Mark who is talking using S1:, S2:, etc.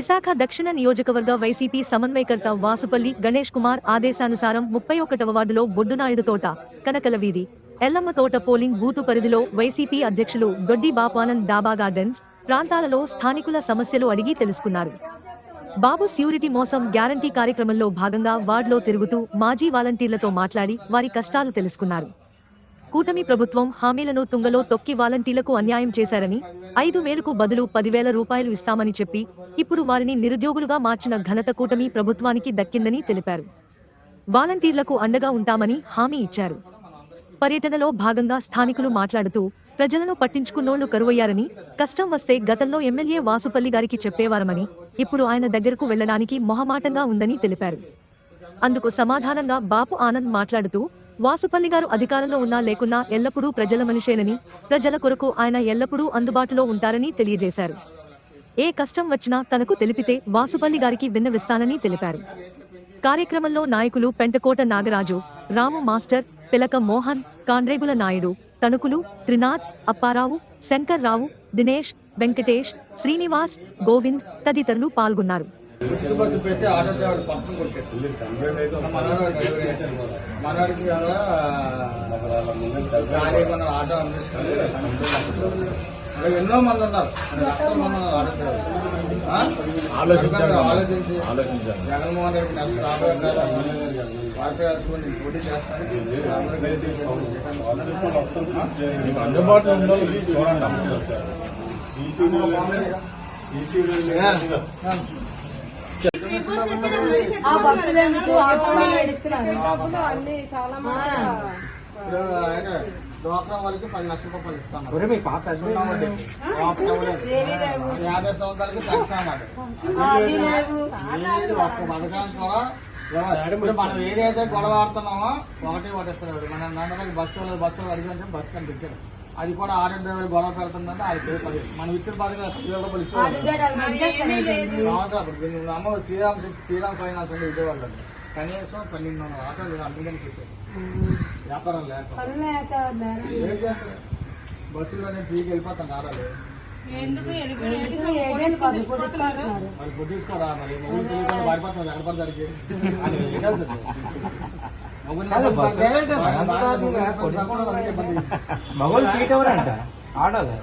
S1: విశాఖ దక్షిణ నియోజకవర్గ వైసీపీ సమన్వయకర్త వాసుపల్లి గణేష్ కుమార్ ఆదేశానుసారం 31వ వార్డులో బొడ్డునాయుడు తోట, కనకల వీధి, ఎల్లమ్మ తోట పోలింగ్ బూతు పరిధిలో వైసీపీ అధ్యక్షులు దొడ్డి బాపానంద్ డాబా గార్డెన్స్ ప్రాంతాలలో స్థానికుల సమస్యలు అడిగి తెలుసుకున్నారు. బాబు స్యూరిటీ మోసం గ్యారంటీ కార్యక్రమంలో భాగంగా వార్డులో తిరుగుతూ మాజీ వాలంటీర్లతో మాట్లాడి వారి కష్టాలు తెలుసుకున్నారు. కూటమి ప్రభుత్వం హామీలను తుంగలో తొక్కి వాలంటీర్లకు అన్యాయం చేశారని 5,000కు బదులు 10,000 రూపాయలు ఇస్తామని చెప్పి ఇప్పుడు వారిని నిరుద్యోగులుగా మార్చిన ఘనత కూటమి ప్రభుత్వానికి దక్కిందని తెలిపారు. వాలంటీర్లకు అండగా ఉంటామని హామీ ఇచ్చారు. పర్యటనలో భాగంగా స్థానికులు మాట్లాడుతూ ప్రజలను పట్టించుకున్నోళ్లు కరువయ్యారని, కష్టం వస్తే గతంలో ఎమ్మెల్యే వాసుపల్లి గారికి చెప్పేవారమని, ఇప్పుడు ఆయన దగ్గరకు వెళ్లడానికి మొహమాటంగా ఉందని తెలిపారు. అందుకు సమాధానంగా బాపు ఆనంద్ మాట్లాడుతూ వాసుపల్లి గారు అధికారంలో ఉన్నా లేకున్నా ఎల్లప్పుడూ ప్రజల మనిషేనని, ప్రజల కొరకు ఆయన ఎల్లప్పుడూ అందుబాటులో ఉంటారని తెలియజేశారు. ఏ కష్టం వచ్చినా తనకు తెలిపితే వాసుపల్లి గారికి విన్నవిస్తానని తెలిపారు. కార్యక్రమంలో నాయకులు పెంటకోట నాగరాజు, రాము మాస్టర్, పిలక మోహన్, కాండ్రేగుల నాయుడు, తణుకులు, త్రినాథ్, అప్పారావు, శంకర్ రావు, దినేష్, వెంకటేష్, శ్రీనివాస్, గోవింద్ తదితరులు పాల్గొన్నారు.
S2: ఎన్నో మంది ఉన్నారు, లక్షల మంది ఉన్నారు. ఆలోచించి జగన్మోహన్ రెడ్డి నెక్స్ట్ రాబోయే పార్టీ వేసుకుని పోటీ చేస్తాను.
S3: అందుబాటులో ఉండాలి.
S2: డ్వాక్రా వాళ్ళకి 10 లక్షల రూపాయలు ఇస్తాను. 50 సంవత్సరాలకి పెంచామన్నాడు. ఒక్క పథకాన్ని కూడా మనం ఏదైతే గొడవ ఆడుతున్నామో ఒకటి ఇస్తున్నాడు. మన నందరికి బస్సు అడిగి బస్సు కనిపించాడు. అది కూడా ఆటో డ్రైవర్ గొడవ పెడుతుందంటే అది 10 మనం ఇచ్చిన పథకం 10,000 రూపాయలు ఇచ్చేవాళ్ళు. అమ్మ శ్రీరామ్ ఫైనాన్స్ ఉండే విజయవాడలో కనీసం 1200 ఆటోలు అందుకని పెట్టారు. వ్యాపారం లేక ఏం చేస్తారు? బస్సులో నేను ఫ్రీకి వెళ్ళిపోతాను. ఆడాలి మరి పుట్టించుకోరా, మరి పారిపోతాం ఎక్కడ పడతానికి.
S3: మగవాళ్ళు సీట్ ఎవరంట ఆడాలి.